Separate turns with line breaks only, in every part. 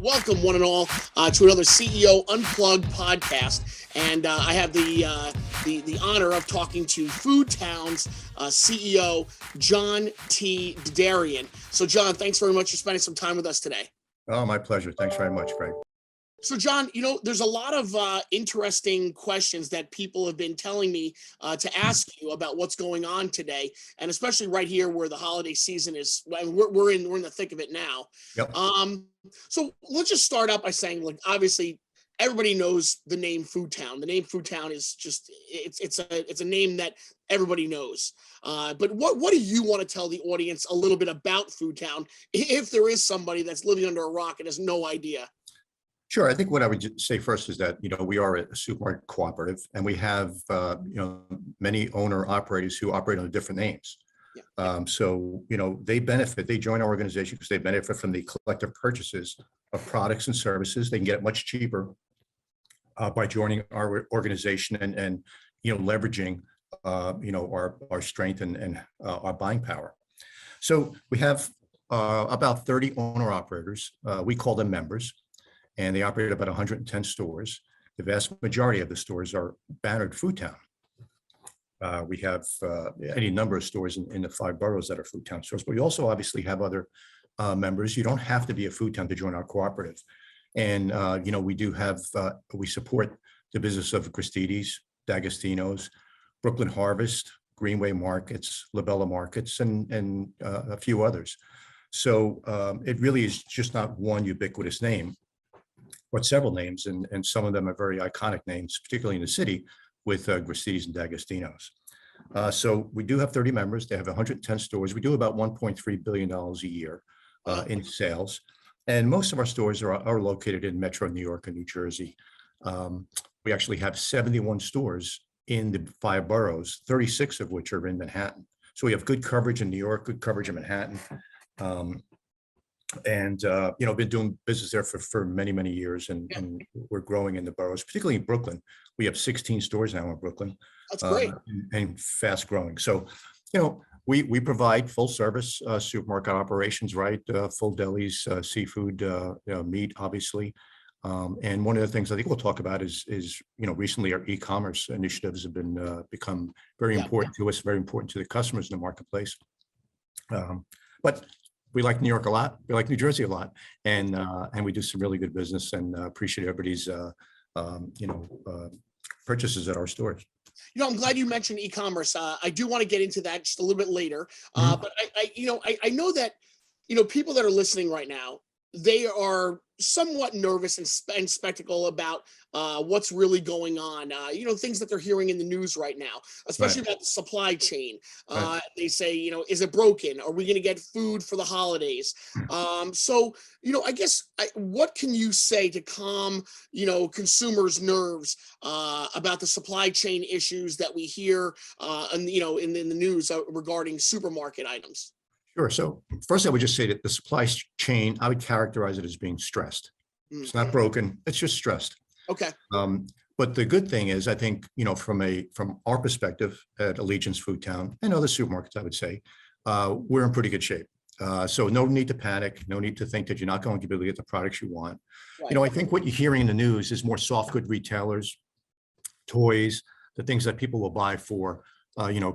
Welcome, one and all, to another CEO Unplugged podcast. And I have the honor of talking to Foodtown's CEO, John T. Derderian. So, John, thanks very much for spending some time with us today.
Oh, my pleasure. Thanks very much, Greg.
So, John, there's a lot of interesting questions that people have been telling me to ask you about what's going on today, and especially right here where the holiday season is. We're in the thick of it now.
Yep.
So let's just start out by saying, like, obviously, everybody knows the name Foodtown. The name Foodtown is just it's a name that everybody knows. But what do you want to tell the audience a little bit about Foodtown, if there is somebody that's living under a rock and has no idea?
Sure. I think what I would say first is that, we are a supermarket cooperative, and we have, many owner operators who operate under different names.
Yeah.
So, they join our organization because they benefit from the collective purchases of products and services. They can get it much cheaper by joining our organization and leveraging, our strength and our buying power. So we have about 30 owner operators. We call them members. And they operate about 110 stores. The vast majority of the stores are bannered Foodtown. We have any number of stores in the 5 boroughs that are Foodtown stores, but we also obviously have other members. You don't have to be a Foodtown to join our cooperative. And, we support the business of Gristedes, D'Agostino's, Brooklyn Harvest, Greenway Markets, Labella Markets, and a few others. So it really is just not one ubiquitous name, but several names, and some of them are very iconic names, particularly in the city, with Gristedes and D'Agostino's. So we do have 30 members. They have 110 stores. We do about $1.3 billion a year in sales. And most of our stores are located in Metro New York and New Jersey. We actually have 71 stores in the 5 boroughs, 36 of which are in Manhattan. So we have good coverage in New York, good coverage in Manhattan. Been doing business there for many, many years, and we're growing in the boroughs, particularly in Brooklyn. We have 16 stores now in Brooklyn.
That's great.
And fast growing. So, we provide full service supermarket operations, right? Full delis, seafood, meat, obviously. And one of the things I think we'll talk about is recently our e-commerce initiatives have been become very important to us, very important to the customers in the marketplace. But we like New York a lot. We like New Jersey a lot, and we do some really good business, and appreciate everybody's purchases at our stores.
I'm glad you mentioned e-commerce. I do want to get into that just a little bit later. But I know that people that are listening right now, they are somewhat nervous and skeptical about what's really going on. Things that they're hearing in the news right now, especially about the supply chain. They say, is it broken? Are we going to get food for the holidays? So, I guess, what can you say to calm, consumers' nerves about the supply chain issues that we hear, in the news regarding supermarket items?
Sure. So first, I would just say that the supply chain, I would characterize it as being stressed. It's not broken. It's just stressed.
Okay.
But the good thing is, I think, from our perspective at Allegiance Foodtown and other supermarkets, I would say, we're in pretty good shape. So no need to panic, no need to think that you're not going to be able to get the products you want.
Right.
I think what you're hearing in the news is more soft good retailers, toys, the things that people will buy for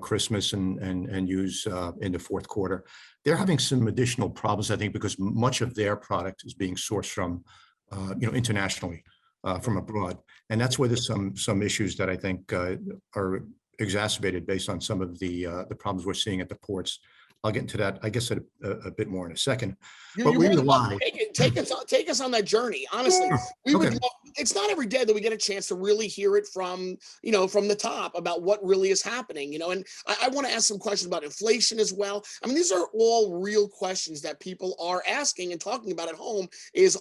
Christmas and use in the fourth quarter. They're having some additional problems, I think, because much of their product is being sourced from, internationally, from abroad. And that's where there's some issues that I think are exacerbated based on some of the problems we're seeing at the ports. I'll get into that, I guess, a bit more in a second. But we rely.
Take us on that journey. Honestly, we would. It's not every day that we get a chance to really hear it from the top about what really is happening. And I want to ask some questions about inflation as well. I mean, these are all real questions that people are asking and talking about at home.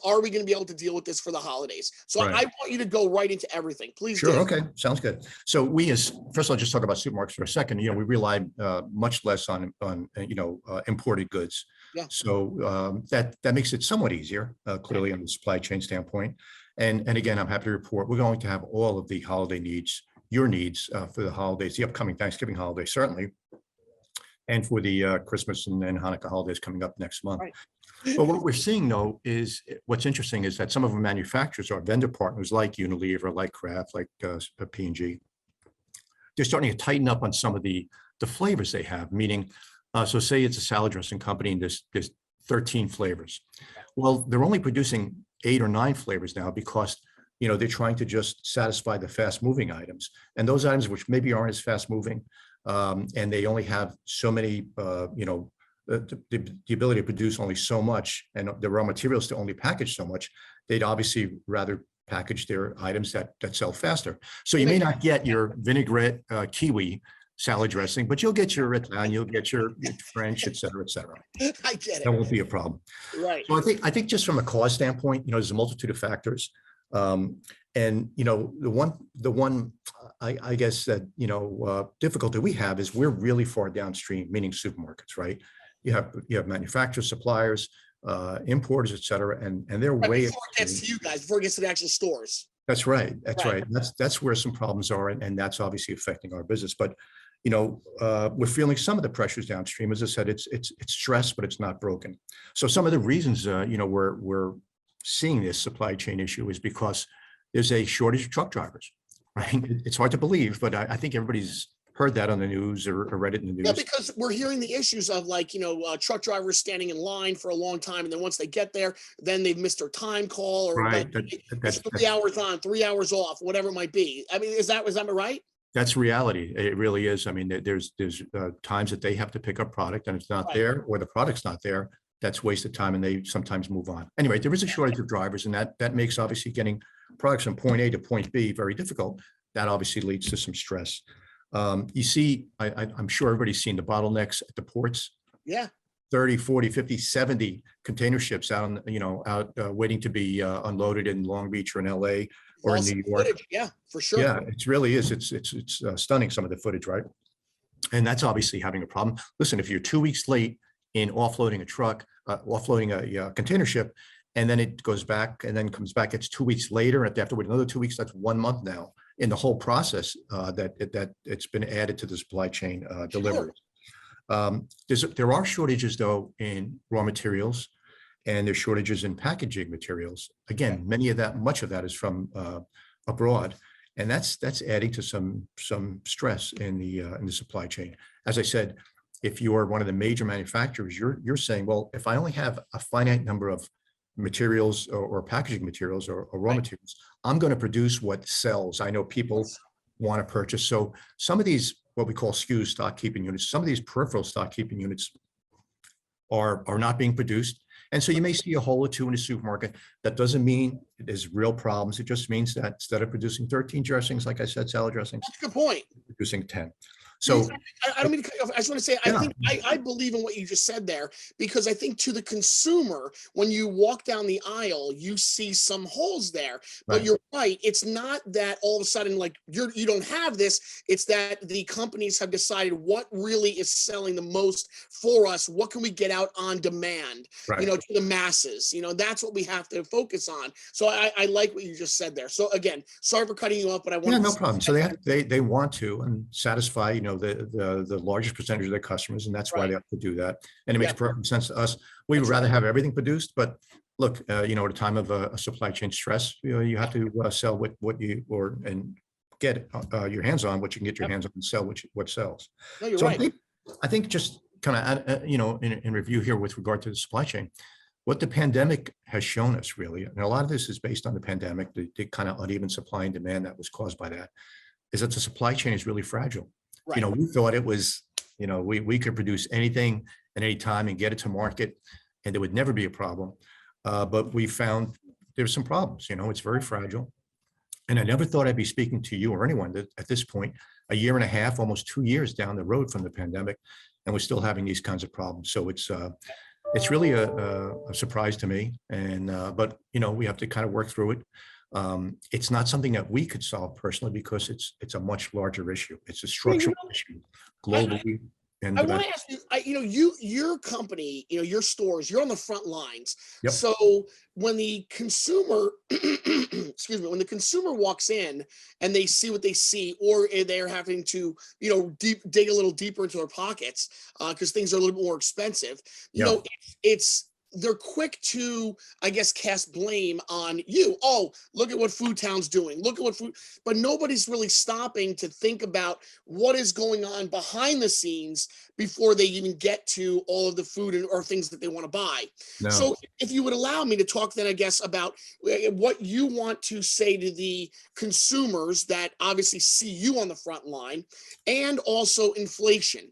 Are we going to be able to deal with this for the holidays? So I want you to go right into everything, please.
Sure.
Do.
Okay. Sounds good. So first of all, just talk about supermarkets for a second. We rely much less on imported goods.
Yeah.
So that makes it somewhat easier, clearly, on the supply chain standpoint. And again, I'm happy to report we're going to have all of the holiday needs, your needs for the holidays, the upcoming Thanksgiving holiday, certainly. and for the Christmas and Hanukkah holidays coming up next month.
Right.
But what we're seeing, though, is what's interesting is that some of our manufacturers, our vendor partners like Unilever, like Kraft, like P&G, they're starting to tighten up on some of the flavors they have, meaning, so say it's a salad dressing company and there's 13 flavors. Well, they're only producing 8 or 9 flavors now because, they're trying to just satisfy the fast moving items, and those items which maybe aren't as fast moving, and they only have so many, the ability to produce only so much and the raw materials to only package so much, they'd obviously rather package their items that sell faster. So you may not get your vinaigrette kiwi salad dressing, but you'll get your Italian, you'll get your French, et cetera, et cetera.
I get it.
That won't be a problem.
Right.
So I think just from a cost standpoint, there's a multitude of factors. And the one I guess that difficulty we have is we're really far downstream, meaning supermarkets, right? You have manufacturers, suppliers, importers, et cetera, and they're way
before it gets to you guys, before it gets to the actual stores.
That's right. That's right. That's where some problems are, and that's obviously affecting our business. But we're feeling some of the pressures downstream. As I said, it's stress, but it's not broken. So some of the reasons we're seeing this supply chain issue is because there's a shortage of truck drivers. Right? It's hard to believe, but I think everybody's heard that on the news or read it in the news.
Yeah, because we're hearing the issues of truck drivers standing in line for a long time, and then once they get there, then they've missed their time call, or
right.
it's 3 hours on, 3 hours off, whatever it might be. I mean, is that right?
That's reality. It really is. I mean, there's times that they have to pick up product and it's not there, or the product's not there. That's wasted time, and they sometimes move on. Anyway, there is a shortage of drivers, and that makes obviously getting products from point A to point B very difficult. That obviously leads to some stress. You see, I'm sure everybody's seen the bottlenecks at the ports.
Yeah.
30, 40, 50, 70 container ships out waiting to be unloaded in Long Beach or in LA or in New York.
Footage. Yeah, for sure.
Yeah, it really is. It's stunning, some of the footage, right? And that's obviously having a problem. Listen, if you're 2 weeks late in offloading a truck, offloading a container ship, and then it goes back and then comes back, it's 2 weeks later, and they have to wait another 2 weeks, that's 1 month now in the whole process that it's been added to the supply chain delivery. There are shortages, though, in raw materials, and there's shortages in packaging materials. Again, much of that is from abroad, and that's adding to some stress in the supply chain. As I said, if you are one of the major manufacturers, you're saying, well, if I only have a finite number of materials or packaging materials or raw materials, I'm going to produce what sells. I know people want to purchase. So some of these, what we call SKUs, stock keeping units, some of these peripheral stock keeping units are not being produced. And so you may see a hole or two in a supermarket. That doesn't mean there's real problems. It just means that instead of producing 13 dressings, like I said, salad dressings,
that's a good point.
Producing 10. So
I don't mean to cut you off. I just want to say, I believe in what you just said there, because I think to the consumer, when you walk down the aisle, you see some holes there. But you're right. It's not that all of a sudden, like you don't have this. It's that the companies have decided what really is selling the most for us. What can we get out on demand, to the masses? That's what we have to focus on. So I like what you just said there. So again, sorry for cutting you off, but I want
no problem. So they want to and satisfy, the largest percentage of their customers, and that's why they have to do that. And it makes perfect sense to us. We would rather have everything produced, but look, at a time of a supply chain stress, you have to sell what you and get your hands on what you can get your hands on and sell what sells.
No, you're
so
right.
I think just kind of in review here with regard to the supply chain, what the pandemic has shown us really, and a lot of this is based on the pandemic, the kind of uneven supply and demand that was caused by that, is that the supply chain is really fragile. Right. We thought it was, we could produce anything at any time and get it to market, and there would never be a problem. But we found there's some problems. It's very fragile. And I never thought I'd be speaking to you or anyone at this point, a year and a half, almost 2 years down the road from the pandemic, and we're still having these kinds of problems. So it's really a surprise to me. And but we have to kind of work through it. It's not something that we could solve personally because it's a much larger issue. It's a structural issue globally. And
I
the
want
benefit.
to ask you, your company, your stores, you're on the front lines.
Yep.
So when the consumer, excuse me, when the consumer walks in and they see what they see, or they're having to, dig a little deeper into their pockets because things are a little bit more expensive,
Yeah.
it's they're quick to, I guess, cast blame on you. Oh, look at what Foodtown's doing. Look at what food, but nobody's really stopping to think about what is going on behind the scenes before they even get to all of the food or things that they want to buy.
No.
So if you would allow me to talk then, I guess, about what you want to say to the consumers that obviously see you on the front line, and also inflation.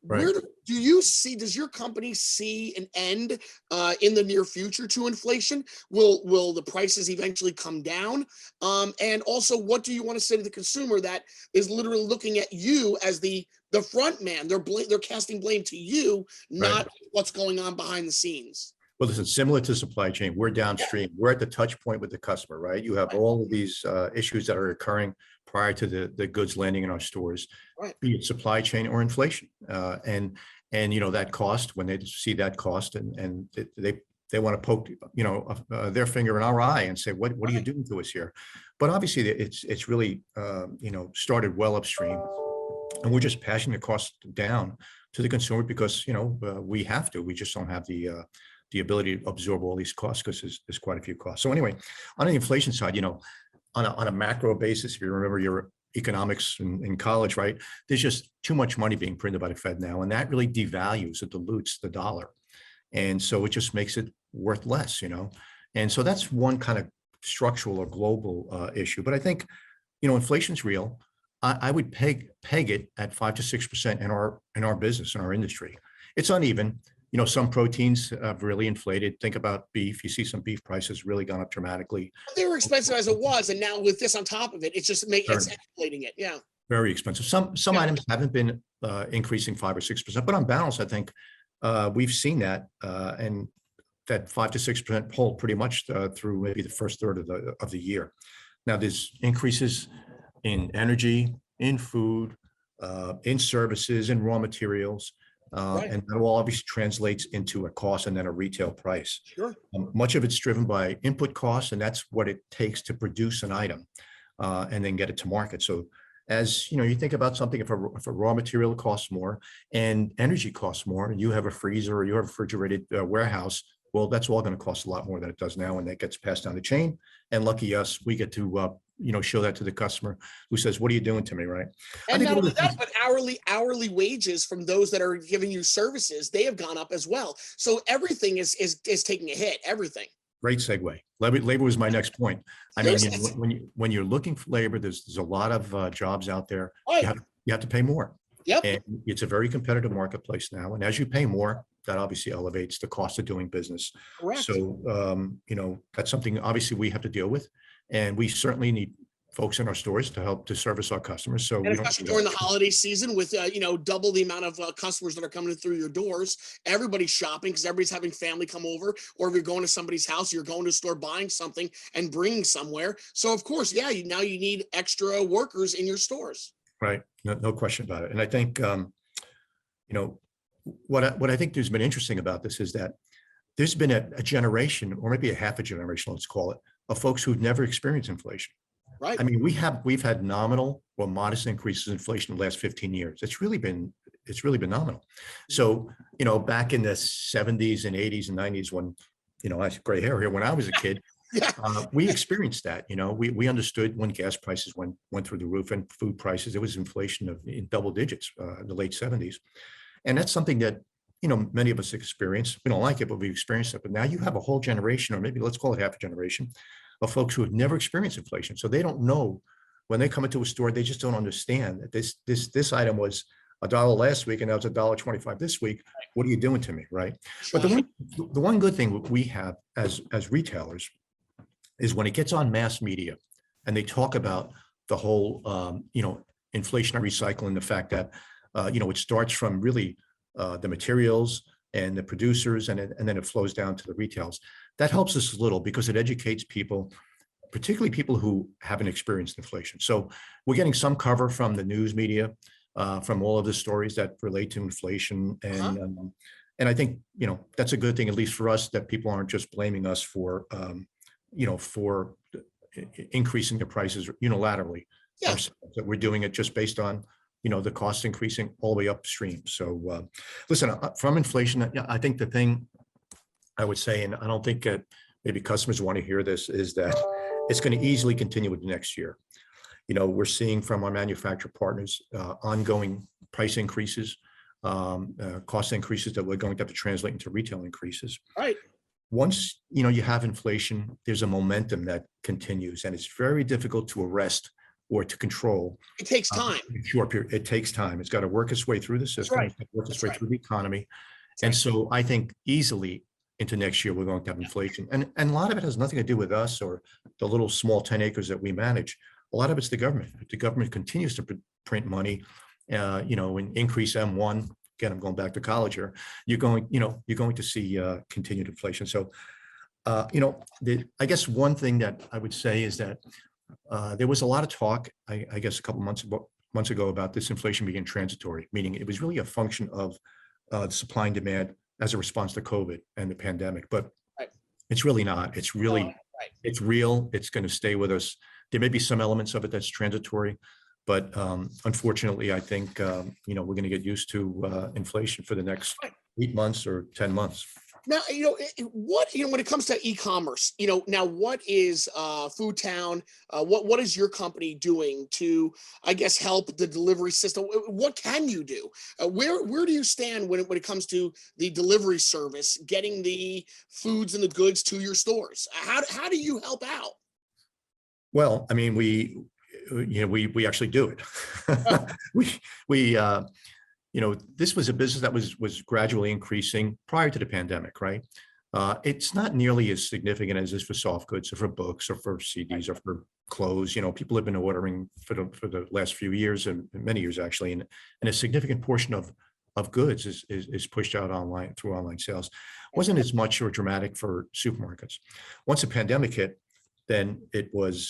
Right.
Where do you see, does your company see an end in the near future to inflation? Will the prices eventually come down? And also, what do you want to say to the consumer that is literally looking at you as the front man? They're casting blame to you,
Right.
not what's going on behind the scenes.
Well, listen, similar to supply chain, we're downstream. We're at the touch point with the customer, right? You have
Right,
all of these issues that are occurring prior to the goods landing in our stores,
right,
be it supply chain or inflation. And that cost, when they see that cost, and they want to poke their finger in our eye and say, what are you
right.
doing to us here? But obviously, it's really started well upstream, and we're just passing the cost down to the consumer because we have to. We just don't have the ability to absorb all these costs because there's quite a few costs. So anyway, on the inflation side, on a macro basis, if you remember your economics in college, right? There's just too much money being printed by the Fed now, and that really devalues, it dilutes the dollar. And so it just makes it worth less. And so that's one kind of structural or global issue. But I think, inflation's real. I would peg it at 5 to 6% in our business, in our industry. It's uneven. Some proteins have really inflated. Think about beef. You see some beef prices really gone up dramatically.
They were expensive as it was, and now with this on top of it, it's escalating it. Yeah.
Very expensive. Some
Yeah.
items haven't been increasing 5 or 6%, but on balance, I think we've seen that and that 5 to 6% hold pretty much through maybe the first third of the year. Now, there's increases in energy, in food, in services, in raw materials.
Right.
And that all obviously translates into a cost and then a retail price.
Sure.
Much of it's driven by input costs, and that's what it takes to produce an item and then get it to market. So as you think about something, if a raw material costs more and energy costs more, and you have a freezer or you have a refrigerated warehouse, well, that's all going to cost a lot more than it does now, and that gets passed down the chain. And lucky us, we get to show that to the customer who says, "What are you doing to me?" Right? I
And
think
not
one
only
of the
that,
things,
but hourly wages from those that are giving you services, they have gone up as well. So everything is taking a hit. Everything.
great segue. Labor was my next point. I mean,
Seriously.
when you're looking for labor, there's a lot of jobs out there.
Right.
You have to pay more,
Yep.
and it's a very competitive marketplace now. And as you pay more, that obviously elevates the cost of doing business.
Correct.
So that's something obviously we have to deal with, and we certainly need folks in our stores to help to service our customers. So
And
we don't.
especially during the holiday season with, double the amount of customers that are coming through your doors, everybody's shopping because everybody's having family come over, or if you're going to somebody's house, you're going to a store buying something and bringing somewhere. So of course, yeah, now you need extra workers in your stores.
Right. No question about it. And I think, what I think there's been interesting about this is that there's been a generation, or maybe a half a generation, let's call it, of folks who've never experienced inflation.
Right.
I mean, we've had nominal or modest increases in inflation in the last 15 years. It's really been nominal. So, back in the 70s and 80s and 90s, when, I have gray hair here, when I was a kid,
Yeah.
we experienced that. We understood when gas prices went through the roof, and food prices, there was inflation in double digits in the late 70s. And that's something that, many of us experience. We don't like it, but we experienced it. But now you have a whole generation, or maybe let's call it half a generation, of folks who have never experienced inflation. So they don't know, when they come into a store, they just don't understand that this item was $1 last week and now it's $1.25 this week. What are you doing to me, right? But the one good thing we have as retailers is when it gets on mass media and they talk about the whole inflationary cycle, and the fact that it starts from really the materials and the producers, and then it flows down to the retails. That helps us a little because it educates people, particularly people who haven't experienced inflation. So we're getting some cover from the news media, from all of the stories that relate to inflation.
Uh-huh.
And I think, that's a good thing, at least for us, that people aren't just blaming us for, for increasing the prices unilaterally
Yeah.
ourselves, that we're doing it just based on, the cost increasing all the way upstream. So listen, from inflation, I think the thing I would say, and I don't think that maybe customers want to hear this, is that it's going to easily continue with next year. We're seeing from our manufacturer partners ongoing price increases, cost increases that we're going to have to translate into retail increases.
Right.
Once you have inflation, there's a momentum that continues, and it's very difficult to arrest or to control.
It takes time.
In a short period. It takes time. It's got to work its way through the system.
right.
It's got to work its
That's
way
right.
through the economy.
That's
And
right.
so I think easily into next year, we're going to have inflation. And a lot of it has nothing to do with us or the little small 10 acres that we manage. A lot of it's the government. If the government continues to print money, and increase M1. Again, I'm going back to college here. You're going to see continued inflation. So, I guess one thing that I would say is that there was a lot of talk, I guess, a couple months ago about this inflation being transitory, meaning it was really a function of supply and demand as a response to COVID and the pandemic. But
Right.
it's really not. It's really,
Right.
it's real. It's going to stay with us. There may be some elements of it that's transitory, but unfortunately, I think we're going to get used to inflation for the next 8 months or 10 months.
Now, when it comes to e-commerce, now what is Foodtown? What is your company doing to, I guess, help the delivery system? What can you do? Where do you stand when it comes to the delivery service, getting the foods and the goods to your stores? How do you help out?
Well, I mean, we actually do it. we this was a business that was gradually increasing prior to the pandemic, right? It's not nearly as significant as is for soft goods or for books or for CDs or for clothes. People have been ordering for the last few years and many years actually, and a significant portion of goods is pushed out online through online sales. Wasn't as much or dramatic for supermarkets. Once the pandemic hit, then it was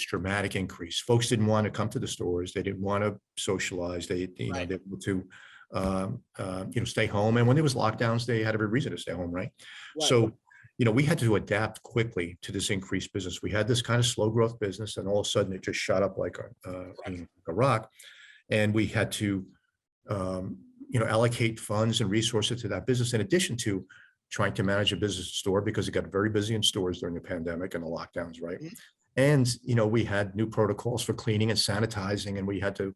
dramatic increase. Folks didn't want to come to the stores. They didn't want to socialize. They
Right.
wanted to stay home. And when there was lockdowns, they had every reason to stay home, right?
Right.
So, we had to adapt quickly to this increased business. We had this kind of slow growth business, and all of a sudden it just shot up like a rock. And we had to, allocate funds and resources to that business in addition to trying to manage a business store, because it got very busy in stores during the pandemic and the lockdowns, right?
Mhm.
And we had new protocols for cleaning and sanitizing, and we had to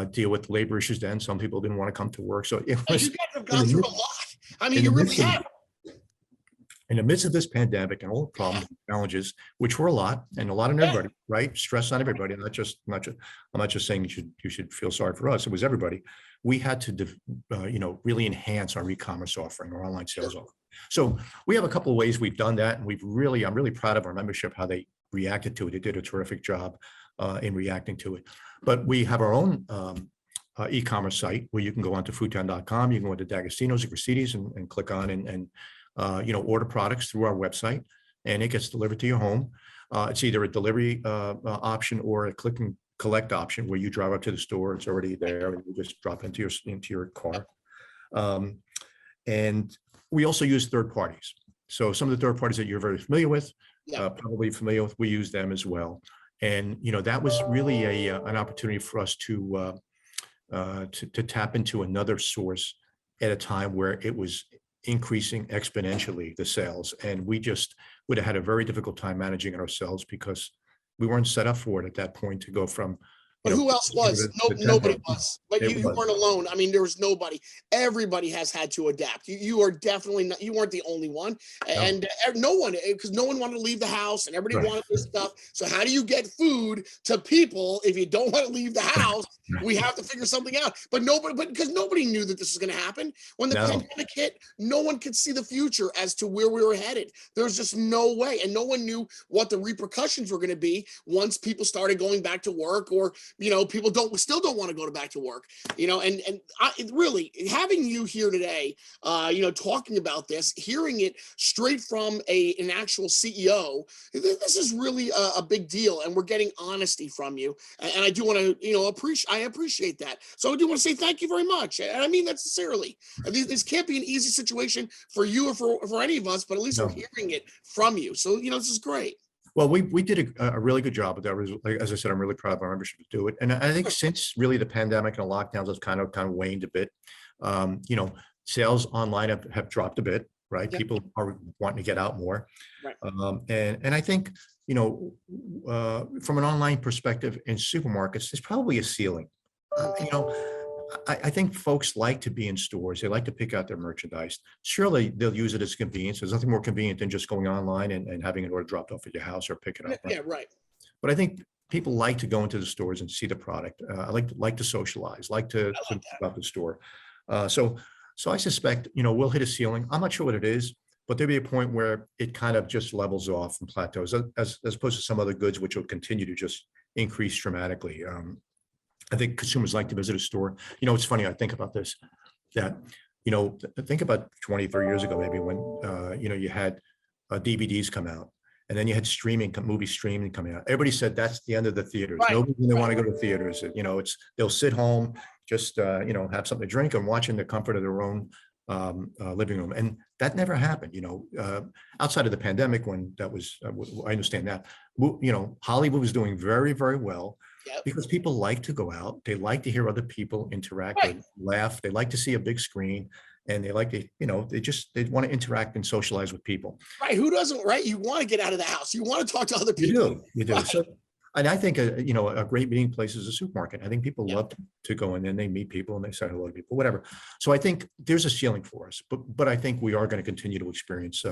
deal with labor issues then. Some people didn't want to come to work. So it
You
was
guys have gone through a lot. I mean,
in
you
the
really
midst of
have.
in the midst of this pandemic and all the problems and challenges, which were a lot, and a lot on
Yeah.
everybody, right? Stress on everybody. I'm not just saying you should feel sorry for us. It was everybody. We had to, really enhance our e-commerce offering, our online sales offering. So we have a couple of ways we've done that, and I'm really proud of our membership, how they reacted to it. They did a terrific job in reacting to it. But we have our own e-commerce site where you can go onto foodtown.com. You can go into D'Agostino's or Graciti's and click on and order products through our website, and it gets delivered to your home. It's either a delivery option or a click and collect option where you drive up to the store. It's already there, and you just drop it into your car. And we also use third parties. So some of the third parties that you're very familiar with,
Yeah.
probably familiar with, we use them as well. And that was really an opportunity for us to tap into another source at a time where it was increasing exponentially, the sales, and we just would have had a very difficult time managing it ourselves because we weren't set up for it at that point to go from
But who else was? Nobody was. But you weren't alone. I mean, there was nobody. Everybody has had to adapt. You are definitely not. You weren't the only one, and no one, because no one wanted to leave the house, and everybody wanted this stuff. So how do you get food to people if you don't want to leave the house? We have to figure something out. But because nobody knew that this was going to happen. When the pandemic hit, no one could see the future as to where we were headed. There was just no way, and no one knew what the repercussions were going to be once people started going back to work or people still don't want to go back to work, really having you here today, talking about this, hearing it straight from an actual CEO, this is really a big deal, and we're getting honesty from you. And I do want to, I appreciate that. So I do want to say thank you very much. And I mean that sincerely. This can't be an easy situation for you or for any of us, but at least we're hearing it from you. So, this is great.
Well, we did a really good job with that. As I said, I'm really proud of our membership to do it. And I think since really the pandemic and the lockdowns have kind of waned a bit, sales online have dropped a bit, right?
Yeah.
People are wanting to get out more.
Right.
And I think, from an online perspective in supermarkets, there's probably a ceiling. I think folks like to be in stores. They like to pick out their merchandise. Surely they'll use it as convenience. There's nothing more convenient than just going online and having an order dropped off at your house or pick it up. Right?
Yeah, right.
But I think people like to go into the stores and see the product. I like to socialize, like to about the store. So I suspect, we'll hit a ceiling. I'm not sure what it is, but there'll be a point where it kind of just levels off and plateaus, as opposed to some other goods, which will continue to just increase dramatically. I think consumers like to visit a store. It's funny, I think about this, that, think about 20, 30 years ago, maybe when, you had DVDs come out, and then you had movie streaming coming out. Everybody said that's the end of the theaters.
Right.
Nobody didn't want to go to theaters. They'll sit home, just, have something to drink and watch in the comfort of their own living room. And that never happened, outside of the pandemic, when that was, I understand that, Hollywood was doing very, very well. Yep. Because people like to go out, they like to hear other people interact, right. They laugh, they like to see a big screen, and they like to, they want to interact and socialize with people.
Right? Who doesn't? Right? You want to get out of the house. You want to talk to other people.
You do.
Right.
So, and I think a great meeting place is a supermarket. I think people love to go in and they meet people and they say hello to people, whatever. So I think there's a ceiling for us, but I think we are going to continue to experience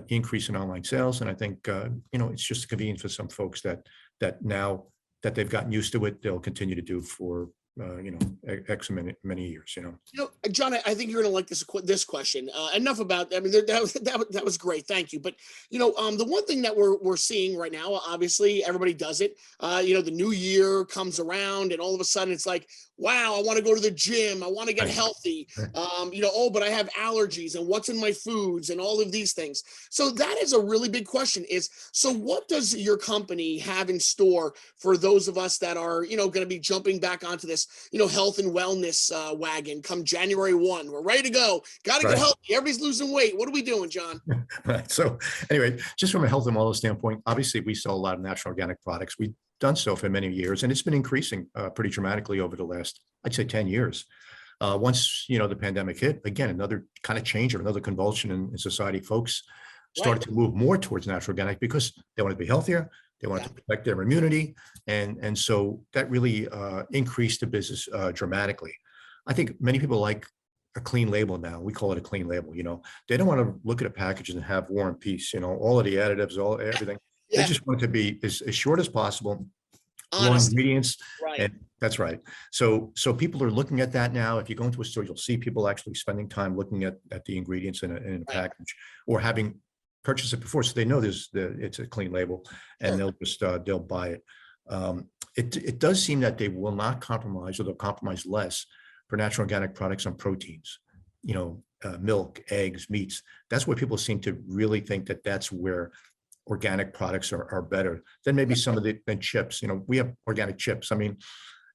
increase in online sales, and I think it's just convenient for some folks that now that they've gotten used to it, they'll continue to do for X many years.
John, I think you're going to like this question. Enough about. I mean, that was great. Thank you. But the one thing that we're seeing right now, obviously, everybody does it. The new year comes around, and all of a sudden, it's like, wow, I want to go to the gym. I want to get healthy. But I have allergies, and what's in my foods, and all of these things. So that is a really big question. So what does your company have in store for those of us that are, going to be jumping back onto this, health and wellness wagon come January 1? We're ready to go. Got to get healthy. Everybody's losing weight. What are we doing, John?
Right. So anyway, just from a health and wellness standpoint, obviously we sell a lot of natural organic products. We've done so for many years, and it's been increasing pretty dramatically over the last, I'd say, 10 years. Once, the pandemic hit, again, another kind of change or another convulsion in society, folks started to move more towards natural organic because they wanted to be healthier. They wanted to protect their immunity. And so that really increased the business dramatically. I think many people like a clean label now. We call it a clean label. They don't want to look at a package and have War and Peace, all of the additives, everything. Yeah. They just want it to be as short as possible. Raw ingredients. Right. And that's right. So people are looking at that now. If you go into a store, you'll see people actually spending time looking at the ingredients in a package, or having purchased it before, so they know it's a clean label, and they'll just they'll buy it. It does seem that they will not compromise, or they'll compromise less for natural organic products on proteins, milk, eggs, meats. That's where people seem to really think that that's where organic products are better than maybe some of than chips. We have organic chips. I mean,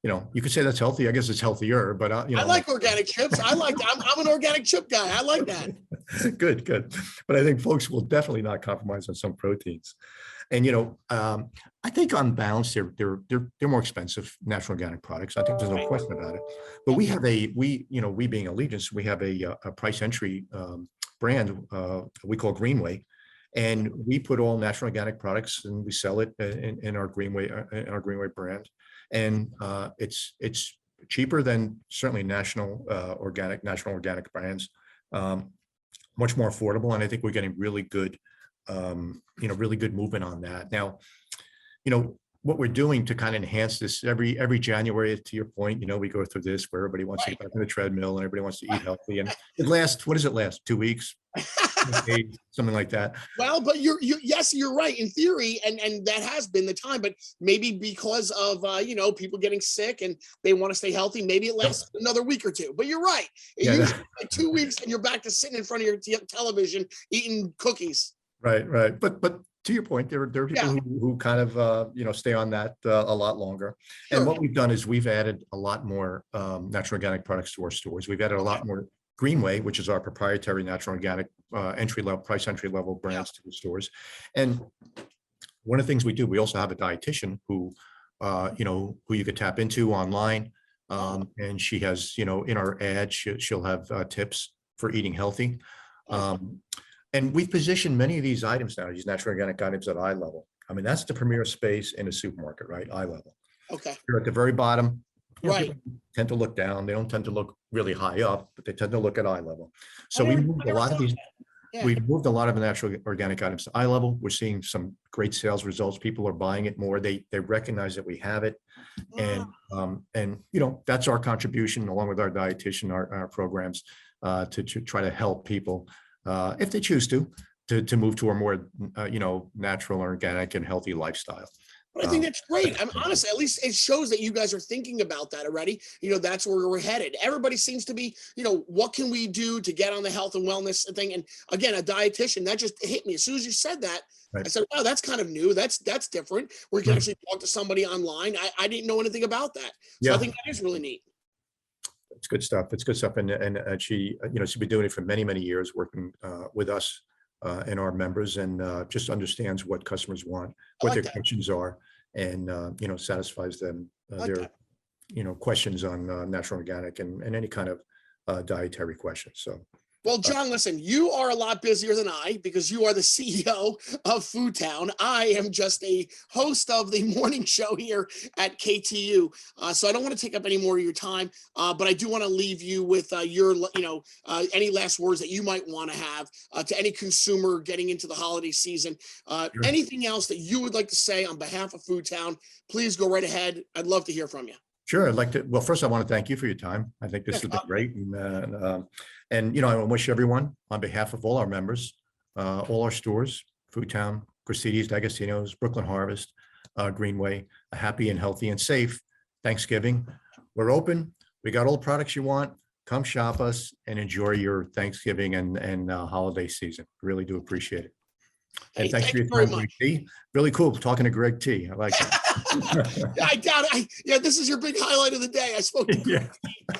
you could say that's healthy. I guess it's healthier, but I
like organic chips. I like that. I'm an organic chip guy. I like that.
Good. But I think folks will definitely not compromise on some proteins. And I think on balance, they're more expensive, natural organic products. I think there's no question about it. But we have we being Allegiance, we have a price entry brand we call Greenway. And we put all natural organic products and we sell it in our Greenway brand. And it's cheaper than certainly national organic brands, much more affordable. And I think we're getting really good movement on that. Now, what we're doing to kind of enhance this every January, to your point, we go through this where everybody wants to get back on the treadmill and everybody wants to eat healthy. And it lasts, what does it last? 2 weeks? Something like that.
Well, but yes, you're right in theory, and that has been the time. But maybe because of people getting sick and they want to stay healthy, maybe it lasts another week or two. But you're right. It usually like 2 weeks, and you're back to sitting in front of your television eating cookies.
Right. But to your point, there are people who kind of stay on that a lot longer. Sure. And what we've done is we've added a lot more natural organic products to our stores. We've added a lot more Greenway, which is our proprietary natural organic entry level brands to the stores. And one of the things we do, we also have a dietitian who you could tap into online. And she has, in our ad, she'll have tips for eating healthy. And we've positioned many of these items now, these natural organic items at eye level. I mean, that's the premier space in a supermarket, right? Eye level. Okay. You're at the very bottom. Right. Tend to look down. They don't tend to look really high up, but they tend to look at eye level. So we moved a lot of these. Yeah. We've moved a lot of the natural organic items to eye level. We're seeing some great sales results. People are buying it more. They recognize that we have it, and that's our contribution along with our dietitian, our programs to try to help people if they choose to move to a more natural, organic, and healthy lifestyle.
But I think that's great. I'm honestly, at least it shows that you guys are thinking about that already. That's where we're headed. Everybody seems to be, what can we do to get on the health and wellness thing? And again, a dietitian, that just hit me. As soon as you said that, right. I said, wow, that's kind of new. That's different. We can actually talk to somebody online. I didn't know anything about that. So I think that is really neat.
It's good stuff. It's good stuff. And she, she's been doing it for many, many years, working with us and our members, and just understands what customers want, what their questions are, and satisfies them their questions on natural, organic, and any kind of dietary questions. So.
Well, John, listen, you are a lot busier than I, because you are the CEO of Foodtown. I am just a host of the morning show here at KTU. So I don't want to take up any more of your time, but I do want to leave you with your, any last words that you might want to have to any consumer getting into the holiday season. Sure. Anything else that you would like to say on behalf of Foodtown, please go right ahead. I'd love to hear from you.
Sure. I'd like to, well, first I want to thank you for your time. I think this has been great. And I wish everyone, on behalf of all our members, all our stores, Foodtown, Graciti's, D'Agostino's, Brooklyn Harvest, Greenway, a happy and healthy and safe Thanksgiving. We're open. We got all the products you want. Come shop us and enjoy your Thanksgiving and holiday season. Really do appreciate it. And thanks for your time, Greg T. Really cool talking to Greg T. I like it.
I doubt it. This is your big highlight of the day. I spoke to Greg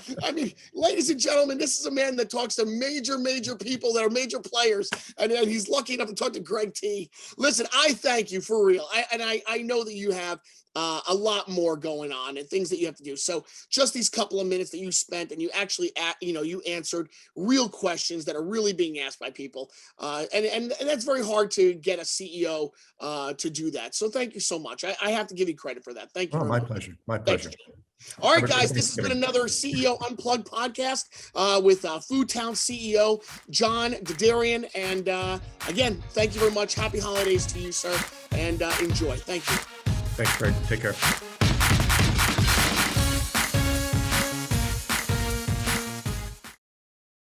T. I mean, ladies and gentlemen, this is a man that talks to major people that are major players, and he's lucky enough to talk to Greg T. Listen, I thank you for real. I know that you have a lot more going on and things that you have to do. So just these couple of minutes that you spent, and you actually, you answered real questions that are really being asked by people. And that's very hard to get a CEO to do that. So thank you so much. I have to give you credit for that. Thank you.
Oh, my pleasure. My pleasure.
All right, guys, this has been another CEO Unplugged podcast with Foodtown CEO John Derderian. And again, thank you very much. Happy holidays to you, sir, and enjoy. Thank you.
Thanks, Greg. Take care.